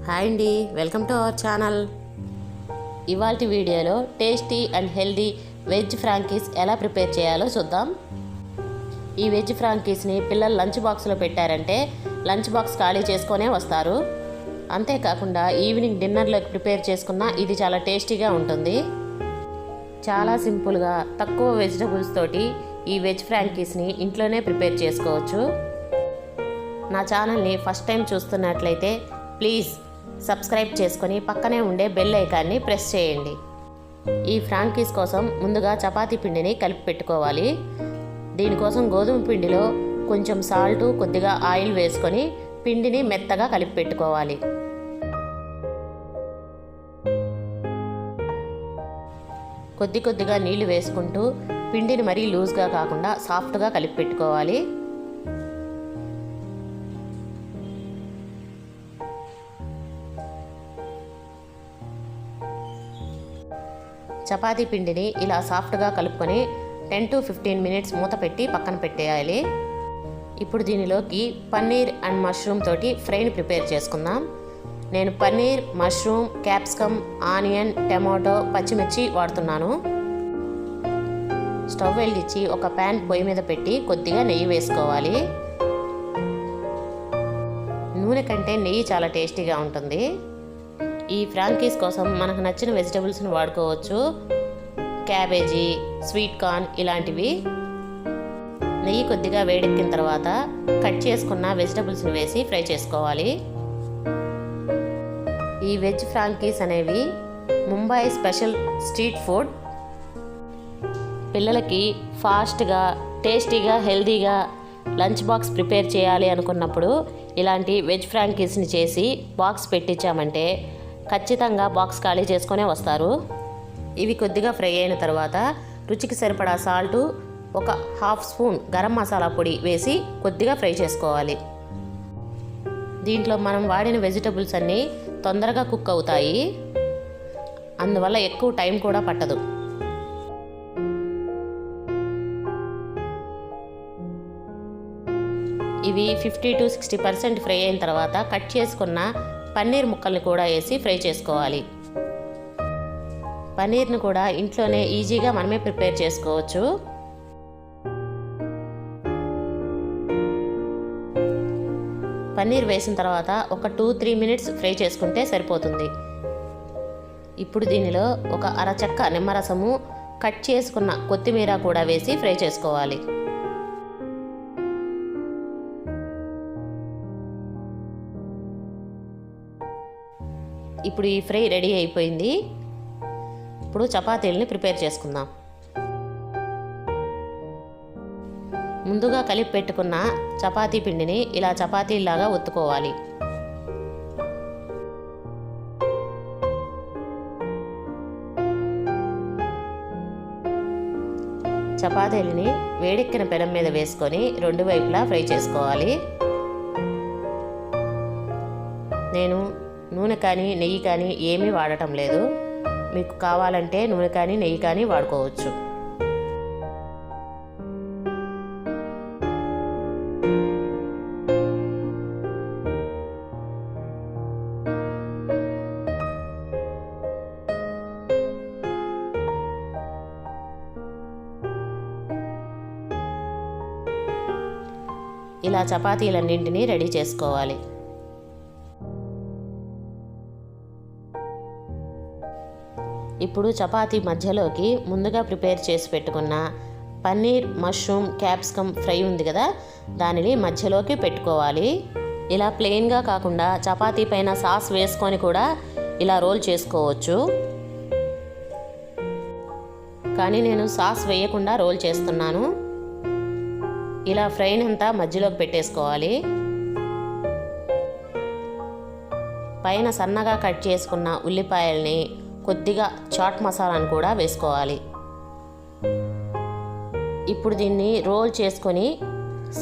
Hi అండి, welcome to our channel. ఇవాల్టి వీడియోలో tasty and healthy veg frankies ఎలా ప్రిపేర్ చేయాలో చూద్దాం. ఈ వెజ్ ఫ్రాంకీస్ని పిల్లలు లంచ్ బాక్స్లో పెట్టారంటే లంచ్ బాక్స్ ఖాళీ చేసుకొనే వస్తారు. అంతేకాకుండా ఈవినింగ్ డిన్నర్లోకి ప్రిపేర్ చేసుకున్నా ఇది చాలా టేస్టీగా ఉంటుంది. చాలా సింపుల్గా తక్కువ వెజిటబుల్స్ తోటి ఈ వెజ్ ఫ్రాంకీస్ని ఇంట్లోనే ప్రిపేర్ చేసుకోవచ్చు. నా ఛానల్ని ఫస్ట్ టైం చూస్తున్నట్లయితే ప్లీజ్ సబ్స్క్రైబ్ చేసుకొని పక్కనే ఉండే బెల్ ఐకాన్ని ప్రెస్ చేయండి. ఈ ఫ్రాంకీస్ కోసం ముందుగా చపాతీ పిండిని కలిపి పెట్టుకోవాలి. దీనికోసం గోధుమ పిండిలో కొంచెం సాల్టు, కొద్దిగా ఆయిల్ వేసుకొని పిండిని మెత్తగా కలిపి పెట్టుకోవాలి. కొద్దిగా నీళ్లు వేసుకుంటూ పిండిని మరీ లూజ్గా కాకుండా సాఫ్ట్గా కలిపి పెట్టుకోవాలి. చపాతీ పిండిని ఇలా సాఫ్ట్గా కలుపుకొని 10 to 15 మినిట్స్ మూత పెట్టి పక్కన పెట్టేయాలి. ఇప్పుడు దీనిలోకి పన్నీర్ అండ్ మష్రూమ్ తోటి ఫ్రైని ప్రిపేర్ చేసుకుందాం. నేను paneer, mushroom, capsicum, onion, tomato, పచ్చిమిర్చి వాడుతున్నాను. స్టవ్ వెలిగించి ఒక ప్యాన్ పొయ్యి మీద పెట్టి కొద్దిగా నెయ్యి వేసుకోవాలి. నూనె కంటే నెయ్యి చాలా టేస్టీగా ఉంటుంది. ఈ ఫ్రాంకీస్ కోసం మనకు నచ్చిన వెజిటబుల్స్ని వాడుకోవచ్చు. క్యాబేజీ, స్వీట్ కార్న్ ఇలాంటివి. నెయ్యి కొద్దిగా వేడెక్కిన తర్వాత కట్ చేసుకున్న వెజిటబుల్స్ని వేసి ఫ్రై చేసుకోవాలి. ఈ వెజ్ ఫ్రాంకీస్ అనేవి ముంబై స్పెషల్ స్ట్రీట్ ఫుడ్. పిల్లలకి ఫాస్ట్గా, టేస్టీగా, హెల్తీగా లంచ్ బాక్స్ ప్రిపేర్ చేయాలి అనుకున్నప్పుడు ఇలాంటి వెజ్ ఫ్రాంకీస్ని చేసి బాక్స్ పెట్టించామంటే ఖచ్చితంగా బాక్స్ ఖాళీ చేసుకునే వస్తారు. ఇవి కొద్దిగా ఫ్రై అయిన తర్వాత రుచికి సరిపడా సాల్టు, ఒక హాఫ్ స్పూన్ గరం మసాలా పొడి వేసి కొద్దిగా ఫ్రై చేసుకోవాలి. దీంట్లో మనం వాడిన వెజిటబుల్స్ అన్నీ తొందరగా కుక్ అవుతాయి, అందువల్ల ఎక్కువ టైం కూడా పట్టదు. ఇవి 50 to 60% ఫ్రై అయిన తర్వాత కట్ చేసుకున్న పన్నీర్ ముక్కల్ని కూడా వేసి ఫ్రై చేసుకోవాలి. పన్నీర్ని కూడా ఇంట్లోనే ఈజీగా మనమే ప్రిపేర్ చేసుకోవచ్చు. పన్నీర్ వేసిన తర్వాత ఒక 2-3 మినిట్స్ ఫ్రై చేసుకుంటే సరిపోతుంది. ఇప్పుడు దీనిలో ఒక అరచెక్క నిమ్మరసము, కట్ చేసుకున్న కొత్తిమీర కూడా వేసి ఫ్రై చేసుకోవాలి. ఇప్పుడు ఈ ఫ్రై రెడీ అయిపోయింది. ఇప్పుడు చపాతీలని ప్రిపేర్ చేసుకుందాం. ముందుగా కలిపి పెట్టుకున్న చపాతీ పిండిని ఇలా చపాతీలాగా ఒత్తుకోవాలి. చపాతీలని వేడెక్కిన పెనం మీద వేసుకొని రెండు వైపులా ఫ్రై చేసుకోవాలి. నేను నూనె కానీ నెయ్యి కానీ ఏమీ వాడటం లేదు. మీకు కావాలంటే నూనె కానీ నెయ్యి కానీ వాడుకోవచ్చు. ఇలా చపాతీలన్నింటినీ రెడీ చేసుకోవాలి. ఇప్పుడు చపాతీ మధ్యలోకి ముందుగా ప్రిపేర్ చేసి పెట్టుకున్న పన్నీర్, మష్రూమ్, క్యాప్సికమ్ ఫ్రై ఉంది కదా, దానిని మధ్యలోకి పెట్టుకోవాలి. ఇలా ప్లెయిన్గా కాకుండా చపాతీ పైన సాస్ వేసుకొని కూడా ఇలా రోల్ చేసుకోవచ్చు. కానీ నేను సాస్ వేయకుండా రోల్ చేస్తున్నాను. ఇలా ఫ్రైని అంతా మధ్యలోకి పెట్టేసుకోవాలి. పైన సన్నగా కట్ చేసుకున్న ఉల్లిపాయల్ని, కొద్దిగా చాట్ మసాలాను కూడా వేసుకోవాలి. ఇప్పుడు దీన్ని రోల్ చేసుకొని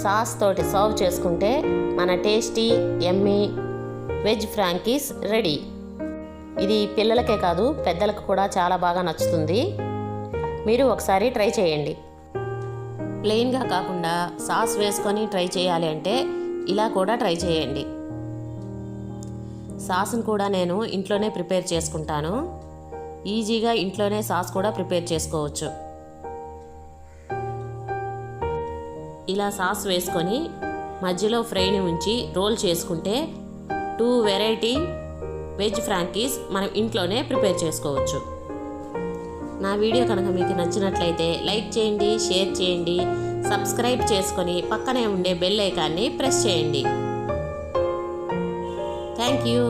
సాస్ తోటి సర్వ్ చేసుకుంటే మన టేస్టీ యమ్మీ వెజ్ ఫ్రాంకీస్ రెడీ. ఇది పిల్లలకే కాదు పెద్దలకు కూడా చాలా బాగా నచ్చుతుంది. మీరు ఒకసారి ట్రై చేయండి. ప్లెయిన్గా కాకుండా సాస్ వేసుకొని ట్రై చేయాలి అంటే ఇలా కూడా ట్రై చేయండి. సాస్ను కూడా నేను ఇంట్లోనే ప్రిపేర్ చేసుకుంటాను. ఈజీగా ఇంట్లోనే సాస్ కూడా ప్రిపేర్ చేసుకోవచ్చు. ఇలా సాస్ వేసుకొని మధ్యలో ఫ్రైని ఉంచి రోల్ చేసుకుంటే 2 వెరైటీ వెజ్ ఫ్రాంకీస్ మనం ఇంట్లోనే ప్రిపేర్ చేసుకోవచ్చు. నా వీడియో కనుక మీకు నచ్చినట్లయితే లైక్ చేయండి, షేర్ చేయండి, సబ్స్క్రైబ్ చేసుకొని పక్కనే ఉండే బెల్ ఐకాన్ని ప్రెస్ చేయండి. Thank you.